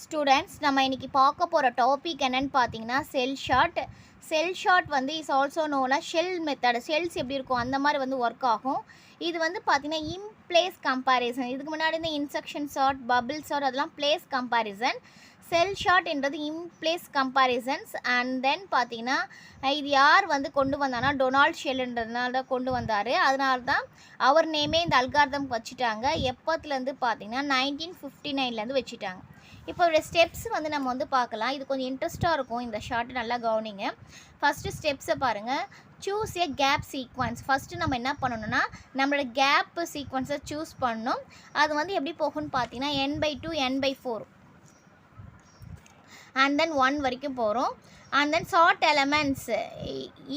Students நம்ம இன்னைக்கு பார்க்க போகிற டாபிக் என்னன்னு பார்த்தீங்கன்னா செல் ஷார்ட் வந்து is also known as shell method. Shells எப்படி இருக்கும் அந்த மாதிரி வந்து ஒர்க் ஆகும். இது வந்து பார்த்தீங்கன்னா இன்ப்ளேஸ் கம்பேரிசன். இதுக்கு முன்னாடி இந்த இன்செக்ஷன் ஷார்ட், பபிள் ஷார்ட் அதெல்லாம் பிளேஸ் கம்பேரிசன். செல் ஷார்ட் என்றது இன்ப்ளேஸ் கம்பேரிசன்ஸ். அண்ட் தென் பார்த்தீங்கன்னா இது யார் வந்து கொண்டு வந்தானா, டொனால்ட் ஷெல்ன்றதுனால தான் கொண்டு வந்தார். அதனால தான் அவர் நேமே இந்த அல்காரிதம் வச்சுட்டாங்க. எப்போத்துலேருந்து பார்த்தீங்கன்னா 1959லேருந்து வச்சுட்டாங்க. இப்போ ஒரு ஸ்டெப்ஸ் வந்து நம்ம வந்து பார்க்கலாம். இது கொஞ்சம் இன்ட்ரெஸ்ட்டாக இருக்கும். இந்த ஷார்ட் நல்லா கவனிங்க. ஃபஸ்ட்டு ஸ்டெப்ஸை பாருங்கள். சூஸ் ஏ கேப் சீக்வன்ஸ். ஃபஸ்ட்டு நம்ம என்ன பண்ணணும்னா நம்மளோட கேப் சீக்வன்ஸை சூஸ் பண்ணணும். அது வந்து எப்படி போகும்னு பார்த்தீங்கன்னா n/2 n/4 and then 1 வரைக்கும் போகிறோம். And then sort elements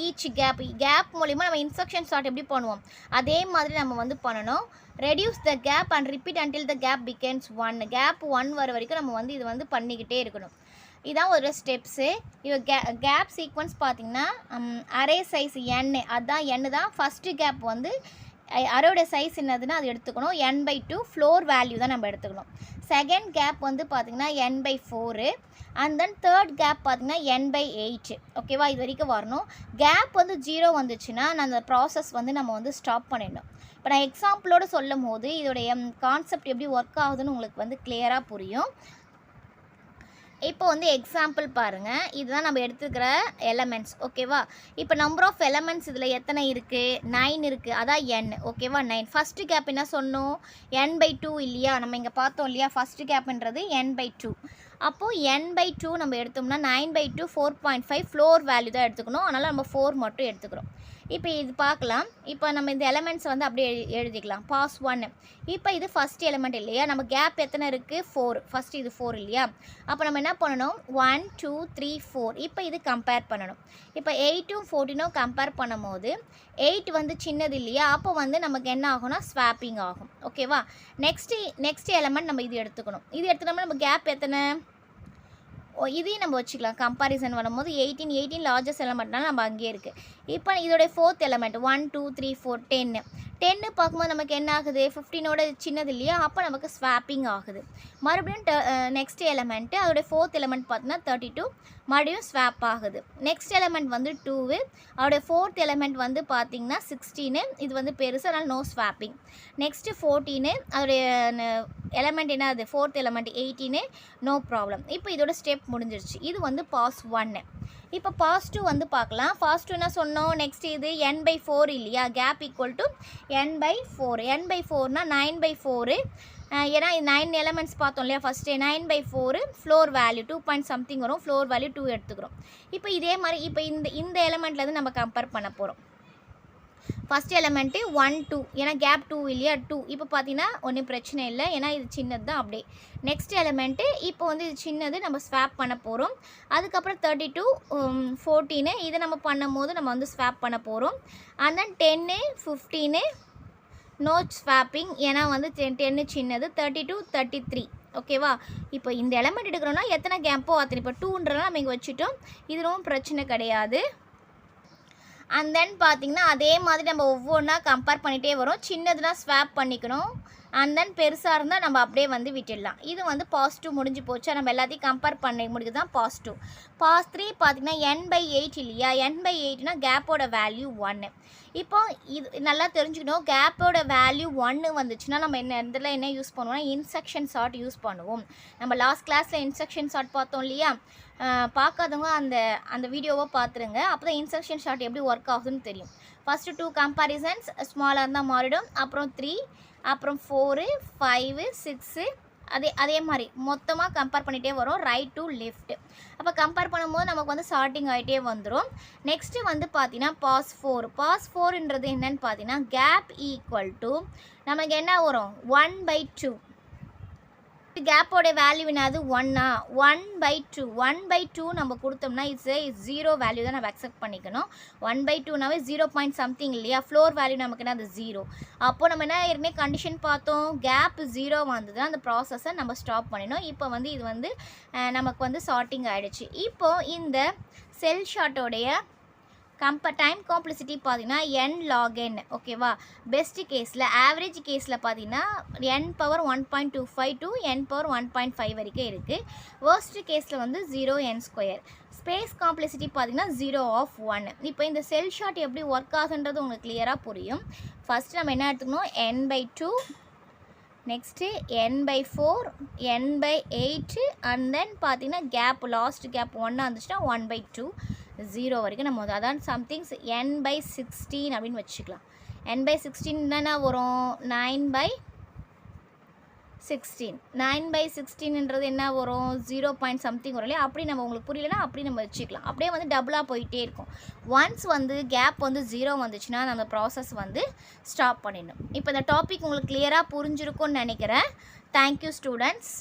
each gap மூலிமா நம்ம இன்ஸ்ட்ரக்ஷன் சார்ட் எப்படி பண்ணுவோம் அதே மாதிரி நம்ம வந்து பண்ணணும். Reduce the gap and repeat until the gap begins 1. Gap 1 வர வரைக்கும் நம்ம வந்து இது வந்து பண்ணிக்கிட்டே இருக்கணும். இதான் ஒரு ஸ்டெப்ஸு. இது கேப் சீக்வன்ஸ் பார்த்திங்கன்னா அரே சைஸ் n, அதுதான் n தான். ஃபஸ்ட்டு கேப் வந்து அரோட சைஸ் என்னதுன்னா அது எடுத்துக்கணும். n/2 ஃப்ளோர் வேல்யூ தான் நம்ம எடுத்துக்கணும். செகண்ட் கேப் வந்து பார்த்திங்கன்னா n/4. And then third gap பார்த்திங்கன்னா n/8. ஓகேவா, இது வரைக்கும் வரணும். கேப் வந்து 0 வந்துச்சுன்னா அந்த ப்ராசஸ் வந்து நம்ம வந்து ஸ்டாப் பண்ணிடணும். இப்போ நான் எக்ஸாம்பிளோடு சொல்லும் போது இதோடைய கான்செப்ட் எப்படி ஒர்க் ஆகுதுன்னு உங்களுக்கு வந்து கிளியராக புரியும். இப்போ வந்து எக்ஸாம்பிள் பாருங்கள். இதுதான் நம்ம எடுத்துக்கிற எலமெண்ட்ஸ். ஓகேவா, இப்போ நம்பர் ஆஃப் எலமெண்ட்ஸ் இதில் எத்தனை இருக்குது? 9 இருக்குது. அதான் n. ஓகேவா, 9. ஃபஸ்ட்டு கேப் என்ன சொன்னோம்? n/2 இல்லையா? நம்ம இங்கே பார்த்தோம் இல்லையா? ஃபஸ்ட்டு கேப்ன்றது n/2. அப்போது n/2 நம்ம எடுத்தோம்னா 9/2 4.5 ஃப்ளோர் வேல்யூ தான் எடுத்துக்கணும். அதனால் நம்ம 4 மட்டும் எடுத்துக்கிறோம். இப்போ இது பார்க்கலாம். இப்போ நம்ம இந்த எலமெண்ட்ஸ் வந்து அப்படியே எழுதிக்கலாம். பாஸ் 1. இப்போ இது ஃபஸ்ட் எலமெண்ட் இல்லையா? நம்ம கேப் எத்தனை இருக்குது? 4. ஃபஸ்ட்டு இது 4 இல்லையா? அப்போ நம்ம என்ன பண்ணணும்? 1 2 3 4. இப்போ இது கம்பேர் பண்ணணும். இப்போ 8ம் 14ம் கம்பேர் பண்ணும் போது 8 வந்து சின்னது இல்லையா? அப்போ வந்து நமக்கு என்ன ஆகும்னா ஸ்வாப்பிங் ஆகும். ஓகேவா, நெக்ஸ்ட் எலமெண்ட் நம்ம இது எடுத்துக்கணும். இது எடுத்துட்டோம்னா நம்ம கேப் எத்தனை? இதையும் நம்ம வச்சுக்கலாம். கம்பாரிசன் வரும்போது 18 லார்ஜஸ்ட் எலமெண்ட்னால நம்ம அங்கேயே இருக்குது. இப்போ இதோடைய ஃபோர்த் எலமெண்ட் 1 2 3 4 10 பார்க்கும்போது நமக்கு என்ன ஆகுது? 15ஓட சின்னது இல்லையா? அப்போ நமக்கு ஸ்வாப்பிங் ஆகுது. மறுபடியும் நெக்ஸ்ட் எலமெண்ட்டு அதோடைய ஃபோர்த் எலமெண்ட் பார்த்தீங்கன்னா 32 மறுபடியும் ஸ்வாப் ஆகுது. நெக்ஸ்ட் எலமெண்ட் வந்து 2. அதோடைய ஃபோர்த் எலமெண்ட் வந்து பார்த்திங்கன்னா 16. இது வந்து பெருசு, அதனால் நோ ஸ்வாப்பிங். நெக்ஸ்ட்டு 14. அதோடைய எலமெண்ட் என்ன? அது ஃபோர்த் எலமெண்ட் 18. No problem. இப்போ இதோட ஸ்டெப் முடிஞ்சிருச்சு. இது வந்து பாஸ் 1. இப்போ பாஸ் 2 வந்து பார்க்கலாம். பாஸ் 2 என்ன சொன்னோம்? நெக்ஸ்ட் இது n/4 இல்லையா? Gap equal to n/4. n/4னா 9/4. ஏன்னா இது 9 எலமெண்ட்ஸ் பார்த்தோம் இல்லையா? First 9/4 floor value 2 point something வரும். ஃப்ளோர் வேல்யூ 2 எடுத்துக்கிறோம். இப்போ இதே மாதிரி இப்போ இந்த எலமெண்ட்லேருந்து நம்ம கம்பேர் பண்ண போகிறோம். ஃபஸ்ட் எலமெண்ட்டு 1 2, ஏன்னா கேப் 2 இல்லையா? 2. இப்போ பார்த்தீங்கன்னா ஒன்றும் பிரச்சனை இல்லை, ஏன்னா இது சின்னது தான். அப்படியே நெக்ஸ்ட் எலமெண்ட்டு இப்போ வந்து இது சின்னது, நம்ம ஸ்வாப் பண்ண போகிறோம். அதுக்கப்புறம் 32 14 இதை நம்ம பண்ணும் போது நம்ம வந்து ஸ்வாப் பண்ண போகிறோம். அண்ட் தென் 10 15 நோ ஸ்வாப்பிங், ஏன்னா வந்து 10 சின்னது. 32 33. ஓகேவா, இப்போ இந்த எலமெண்ட் எடுக்கிறோன்னா எத்தனை கேப்போ அத்தனை. இப்போ 2ன்றலாம் நம்ம இங்கே வச்சுட்டோம். இது ரொம்ப பிரச்சனை கிடையாது. அண்ட் தென் பார்த்திங்கன்னா அதே மாதிரி நம்ம ஒவ்வொன்றா கம்பேர் பண்ணிகிட்டே வரும். சின்னதுனா ஸ்வாப் பண்ணிக்கணும். அண்ட் தென் பெருசாக இருந்தால் நம்ம அப்படியே வந்து விட்டுடலாம். இது வந்து பாஸ் 2 முடிஞ்சு போச்சு. நம்ம எல்லாத்தையும் கம்பேர் பண்ண முடியுது தான் பாஸ் 2. பாஸ் 3 பார்த்திங்கன்னா n/8 இல்லையா? n/8னா கேப்போட வேல்யூ 1. இப்போ இது நல்லா தெரிஞ்சுக்கணும். கேப்போட வேல்யூ 1 வந்துச்சுன்னா நம்ம இதில் என்ன யூஸ் பண்ணுவோம்னா இன்ஸ்ட்ரக்ஷன் சார்ட் யூஸ் பண்ணுவோம். நம்ம லாஸ்ட் கிளாஸில் இன்ஸ்ட்ரக்ஷன் சார்ட் பார்த்தோம் இல்லையா? பார்க்காதவங்க அந்த வீடியோவை பார்த்துருங்க. அப்போ தான் இன்ஸ்ட்ரக்ஷன் ஷார்ட் எப்படி ஒர்க் ஆகுதுன்னு தெரியும். ஃபஸ்ட்டு 2 கம்பேரிசன்ஸ் ஸ்மாலாக இருந்தால் மாறிடும். அப்புறம் 3, அப்புறம் 4 5 6 அதே மாதிரி மொத்தமாக கம்பேர் பண்ணிகிட்டே வரும், ரைட் டு லெஃப்ட். அப்போ கம்பேர் பண்ணும்போது நமக்கு வந்து சார்ட்டிங் ஆகிட்டே வந்துடும். நெக்ஸ்ட்டு வந்து பார்த்தீங்கன்னா பாஸ் 4. பாஸ் 4ன்றது என்னன்னு பார்த்தீங்கன்னா கேப் ஈக்குவல் டு நமக்கு என்ன வரும்? 1/2. கேப்போட வேல்யூ என்னது? 1. 1/2. 1/2 நம்ம கொடுத்தோம்னா இட்ஸ் 0 வேல்யூ தான் நம்ம அக்செப்ட் பண்ணிக்கணும். 1/2னாவே 0 பாயிண்ட் சம்திங் இல்லையா? ஃப்ளோர் வேல்யூ நமக்கு என்ன? அது 0. அப்போது நம்ம என்ன ஏற்கனவே கண்டிஷன் பார்த்தோம்? கேப் 0 வந்தது அந்த ப்ராசஸை நம்ம ஸ்டாப் பண்ணிடணும். இப்போ வந்து இது வந்து நமக்கு வந்து சார்ட்டிங் ஆகிடுச்சு. இப்போது இந்த செல் ஷார்ட்டோடைய டைம் காம்ப்ளெக்சிட்டி பார்த்தீங்கன்னா n log n ஓகேவா. பெஸ்ட் கேஸில் ஆவரேஜ் கேஸில் பார்த்தீங்கன்னா n power 1.25 to n power 1.5 வரைக்கும் இருக்குது. வேர்ஸ்ட் கேஸில் வந்து 0n². ஸ்பேஸ் காம்ப்ளெக்சிட்டி பார்த்தீங்கன்னா 0/1. இப்போ இந்த செல் ஷார்ட் எப்படி ஒர்க் ஆகுன்றது உங்களுக்கு கிளியராக புரியும். ஃபஸ்ட்டு நம்ம என்ன எடுத்துக்கணும், n/2, next n/4, n/8 and then பார்த்தீங்கன்னா கேப் லாஸ்ட் கேப் 1 வந்துச்சுன்னா 1/2, 0 வரைக்கும் நம்ம அதான் சம்திங்ஸ் n/16 அப்படின்னு வச்சுக்கலாம். n/16 என்னென்ன வரும், 9/16. 9/16ன்றது என்ன வரும், 0 பாயிண்ட் சம்திங் வரும் இல்லையா. அப்படி நம்ம உங்களுக்கு புரியலன்னா அப்படி நம்ம வச்சுக்கலாம். அப்படியே வந்து டபுளாக போயிட்டே இருக்கும். ஒன்ஸ் வந்து கேப் வந்து 0 வந்துச்சுன்னா நம்ம ப்ராசஸ் வந்து ஸ்டாப் பண்ணிடணும். இப்போ இந்த டாபிக் உங்களுக்கு கிளியராக புரிஞ்சிருக்கும்னு நினைக்கிறேன். Thank you students.